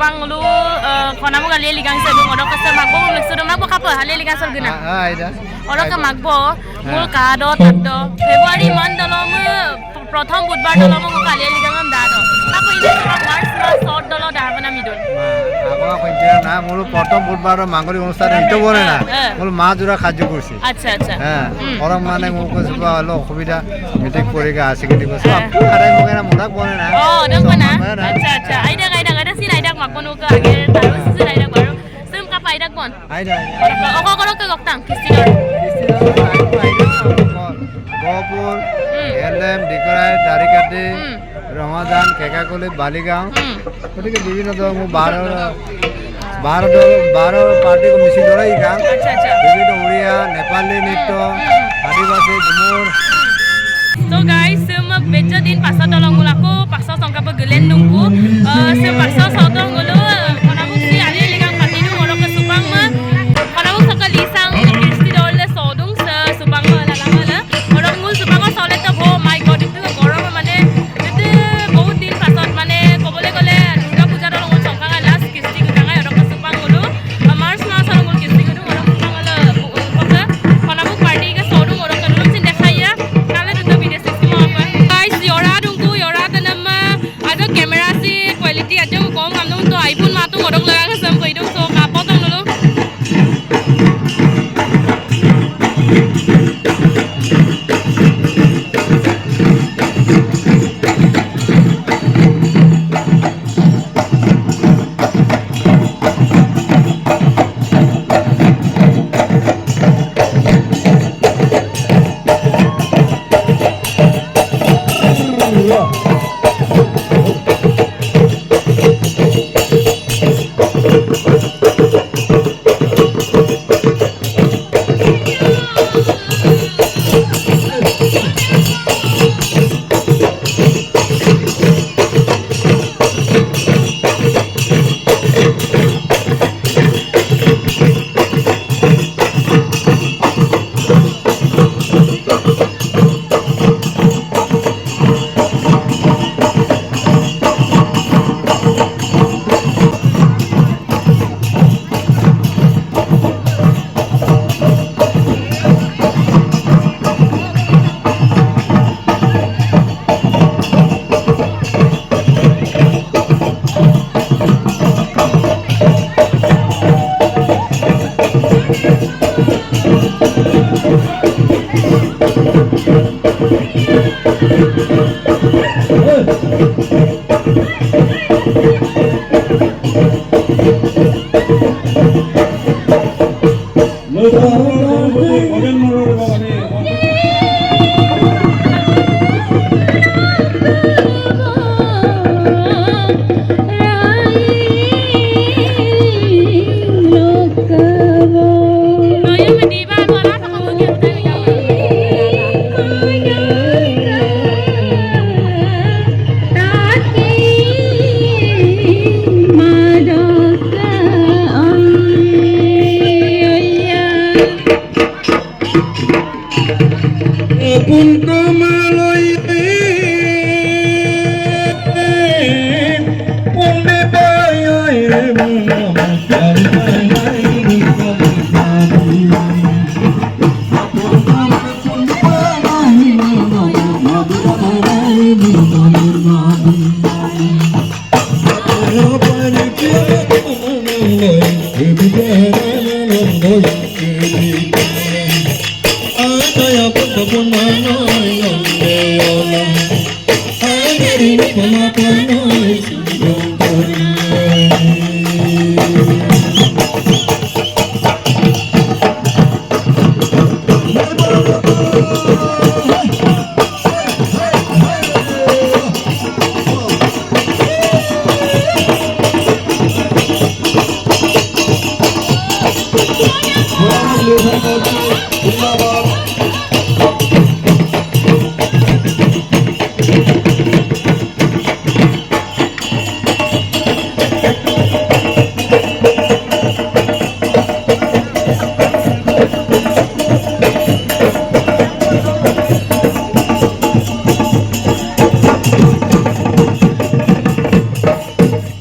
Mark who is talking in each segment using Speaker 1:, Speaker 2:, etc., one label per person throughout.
Speaker 1: supang lu kona mo gali ligang sa dung odok sa magbo sudong magbo kapa hali ligang sa guna
Speaker 2: এটা
Speaker 1: odok ka magbo mul ka do taddo February month dalo mo প্রথম বুধবার দলো mo gali ligang am dado tapo ine March ma short dalo darbana midon
Speaker 2: আগা কইছিলা না মোর প্রথম বুধবার মাঙ্গলিক অনুষ্ঠান হইতো বলে না মোর মা জোড়া খাদ্য করছি
Speaker 1: আচ্ছা আচ্ছা
Speaker 2: হ্যাঁ ওরা মানে মোক কইবা হলো অসুবিধা মেট্রিক পরীক্ষা আছে কি দিব সব আরে মগে না মোরাক বলে না
Speaker 1: ও dong mana আচ্ছা আচ্ছা আইডা sin aida makbono ka age taru sin aida baru sim ka paida kon
Speaker 2: আইডা
Speaker 1: oko korok ka goktang kistinor
Speaker 2: Gohpur এলএম ডিকরাই দারিকাটি রমাদান কেকাকলি বালিগাঁও গতিকে বিভিন্ন ধরনের 12 পার্টিকে মিছিল ধরে গান বিভিন্ন উড়িয়া নেপালি নৃত্য আদিবাসী ঝুমুর
Speaker 1: So guys, semua beja din pasal tolong aku pasal sangka pegelen nunggu se pasal sotong ngulu kana muksi ali ligang patinu ngoro ke Subang mah kana muk saka lisang Kristi dole sodung se Subang mah lalangala ngoro ngul Subang mah sole ta oh my god itu gorom mane itu বহুত din pasal mane kobole kole Durga puja dolo ngul sangka last Kristi kutanga ngoro ke Subang ngulu March mah sal ngul Kristi kudu ngoro Subang ala pokoknya kana muk party ke sodung ngoro ke dulu sin dekhaya kala itu video guys yora dungku yora tanama ada kamera si quality aja ko ngamno to iPhone ma to ngorok laga ka sam paidong so kapo tang dulu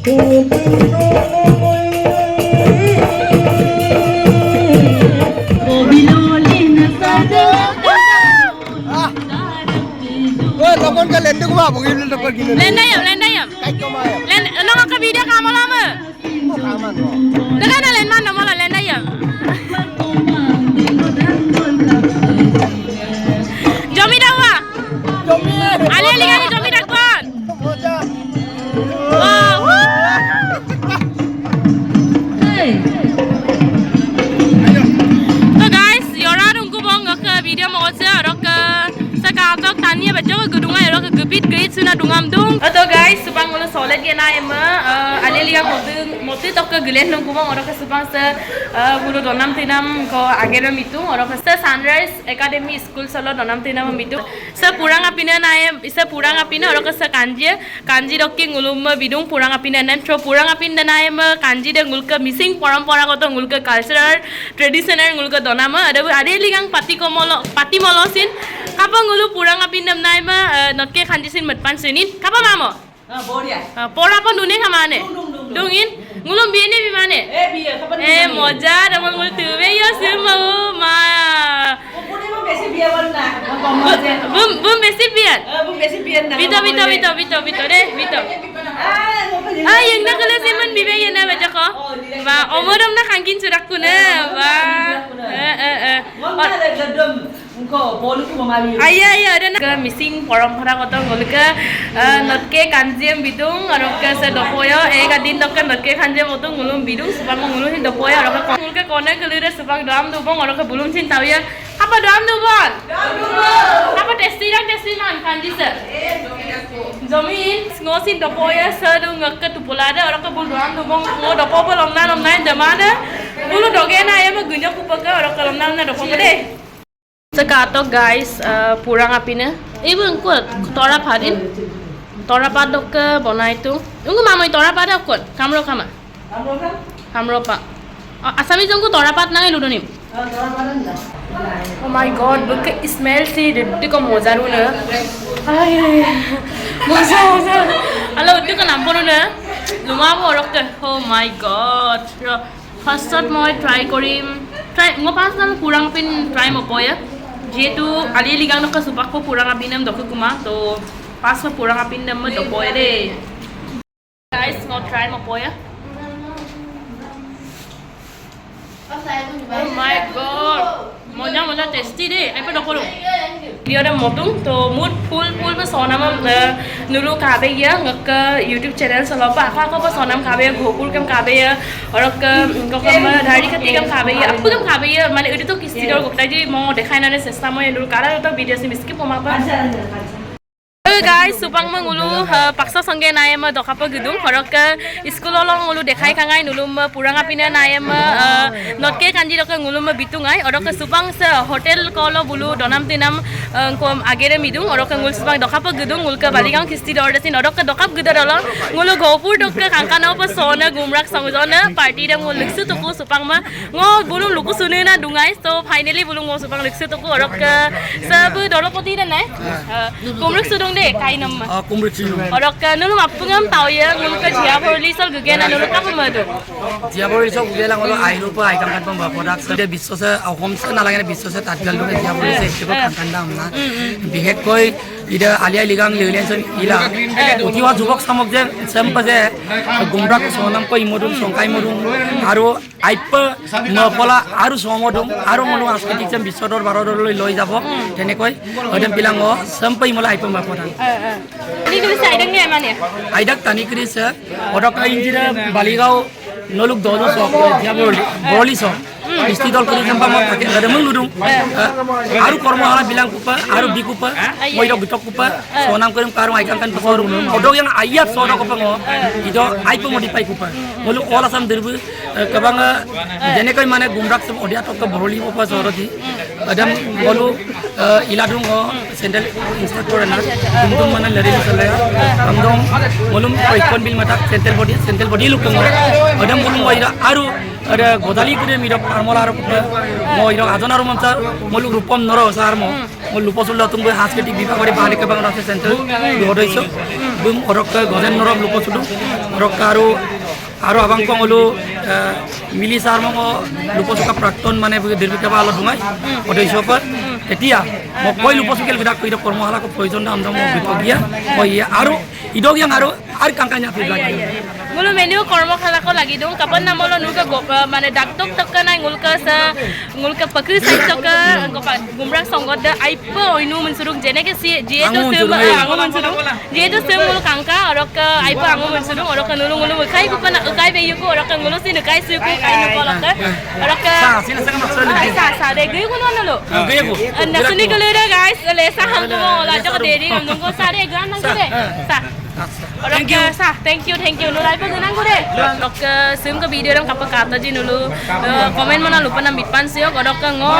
Speaker 2: Wah, telepon ke lendu gua, bukan telepon gini.
Speaker 1: Lendayam.
Speaker 2: Kayak kemana?
Speaker 1: Nong ke video kamu lama.
Speaker 2: Oh, kaman kok.
Speaker 1: Dengan len mana malah lendayam. Jomi dawa.
Speaker 2: Jomi.
Speaker 1: Ale lihat ni Jomi dakwan.
Speaker 2: Moja.
Speaker 1: Wow. So guys, orang nunggu bong ke video mau orang ke sekarang tanya baca ke gedung ayo ke gebit gate suna dungam dung. So guys, subang mula solid ya na emma. Ale lihat motu tak ke gelen nunggu bong orang ke subang se bulu donam tinam ko agar mitung orang ke se Sunrise Academy School solo donam tinam mitung. Se purang apina na se purang apina orang ke se kanji dokki ngulum bidung purang apina nan tro purang apina na emma kanji de ngulke missing parampara koto ngulke cultural traditional ngulke donam ada lihat pati molosin. Kapang ngulu purang apindam naik mah notke kanjisin matpan sinin. Kapa mamo?
Speaker 3: Boria.
Speaker 1: Pora apa dunia kamane? Dungin. Ngulum biar ni bimane?
Speaker 3: Biar. Kapan?
Speaker 1: Moja, dalam ngulu tuwe ya semua ma.
Speaker 3: Budi mau besi biar warna.
Speaker 1: Bum besi biar.
Speaker 3: Bum besi biar na.
Speaker 1: Bito deh, bito. Yang nak kalau semen bibe ya na baca ko. Wah, omorom na kangkin surak kuna. Wah.
Speaker 3: Mama ada gedung. Engkau boleh tu mama biar.
Speaker 1: Ayah ada nak missing parampara koto ngulke notke kanjem bidung arok se dopoyo kadin dokkan notke kanjem oto ngulum bidung subang ngulum hin dopoyo arok ngulke kone kelire subang dam dubong arok bulum sin tawiya apa dam dubon apa testi man kanji se Zomin ngosin dopoyo se dung ngakke tupulada arok bul dam dubong ngo dopo lom na jamada bulu doge na ya ma gunya kupaka arok lom na dopo deh. Sekarang guys, purang api ne, ibu engkau tora padin, tora padok ke bona itu, engkau mamai tora pada engkau, kamro kama, kamro pak, asami engkau tora pad nang ilu nih. Oh my god, look at smell sih, itu kok mozaru ne, ay, moza, alo itu kan ampun ne, lumah borok ke, oh my god, first shot mau try korim, engkau pas nang purang pin try mau ya. Jetu ali ligang nak supak ko purang apinam dokku kuma to pas ma purang apinam ma dopoy de guys mau try mo poya oh my god moja tasty de ai pa dokoro dia ada motung to mood full pa sonam nulu kabe ya ngak YouTube channel salopa apa pa sonam kabe gopul kam kabe ya और कम धारी खती कम खाबे या आपको कम खाबे या माने उड़ी तो किस चीज़ और गुप्ता जी मो देखा ना ने सिस्टम में नूर कारा तो वीडियो से मिसकी पोमा पर guys, supang mengulu paksa sangge naem dokapa gedung horok school olong ngulu dekai kangai nulum purang apina naem notke kanji dok ngulum bitungai orok supang se hotel kolo bulu donam tinam kom agere midung orok ngul supang dokapa gedung ngul ke baligang kisti dor desin orok dokap gedar olong ngulu gopur dok kangkana pa sona gumrak samjona party dam ngul liksu tuku supang ma ngo bulu luku sune na dungai so finally bulu ngo supang liksu tuku orok sab doropoti dan nai gumrak sudung de kai nam
Speaker 2: Kumrik sih.
Speaker 1: orok nulu mapungam tau ya ngul ke jia borli sol gugena nulu kapa madu
Speaker 4: Diabori so gugela ngolo airu pa ai kan pang product se biswa se ahom se nalagane biswa se tatgal do diabori se tiba kan dam na bihek koi ida alia ligang lilen son ila utiwa jubok samok je sempa je gumrak sonam koi modum songkai modum aru aipa napola aru somodum aru monu askiti sem bisodor barodor loi jabo tene koi odem bilango sempai mola aipa ma podan
Speaker 1: ini kali saya dengar mana ya
Speaker 4: aidak tani kris odok injira baligao noluk dodo so diabori boli so isti dol kuri sampa ma pake ada mengudung aru kormo hala bilang kupa aru bikupa moiro bitok kupa sonam kurim karu aikan kan pesoru odok yang ayat sonam kupa ngo ido aipa modify kupa molu ola sam dirbu kabanga jene koi mane gumrak sam odia tok boroli kupa soroti adam molu iladung ngo sendal instructor na gumdum mana lari sala amdom molum ikon bil mata central body luk ngo adam molum moira aru ada godali kude mira parmola aru kupa moira adonaru mamta molu rupam noro sarmo luposulla tunggu hasketik bibagore bahane ke bang rasa center dodoiso bum orok gozen norok luposudu orok aro abang pongolu mili sarmongo luposuka prakton mane dirbika bala dungai odoiso par etia mo koi luposukel gedak koida kormohala ko proyojon amra mo bitogia koia aro idog yang aro ar kangkanya lagi
Speaker 1: Ngulu menu kormokhala ko lagi dong kapan namolo nuka mana daktok tokka nai ngulka pakri sai tokka gumrak songot da aipa oinu mensurung jene ke si jieto sem ango mensurung jieto sem ngulu kangka orok aipa ango mensurung orok ngulu kai ko pana kai be yuko orok ngulu sin kai su ko kai nu kolok orok
Speaker 4: sa sila sa maksud
Speaker 1: sa de gui ko nalo
Speaker 4: gaya ko
Speaker 1: nasuni kalera guys lesa hamko la jok deri ngum ko sa de gan nang de sa thank you nulai pa ganang ko de orok sim ka video ram kapag kata ji nulu comment mana lupa nam bitpan siyo orok ngo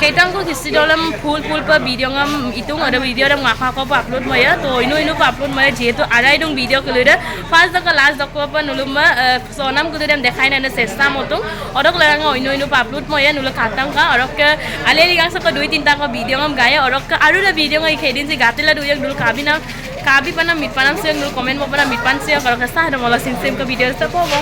Speaker 1: ketang ko kisi dalam full pa video ngam itung ada video ram ngaka ko pa upload mo ya to inu pa upload mo ya jeto ada idung video kelida first ka last ko pa nulu ma sonam ko dem dekhai na sesta motung orok lerang inu pa upload mo ya nulu katang ka orok ale ligang sa ka 2-3 ta ka video ngam gaya orok aru da video ngai khedin si gatila du yang dulu kabi panam mitpanam siya nul comment mo panam mitpan siya kalau kesah ada mola sim ka video sa ko mo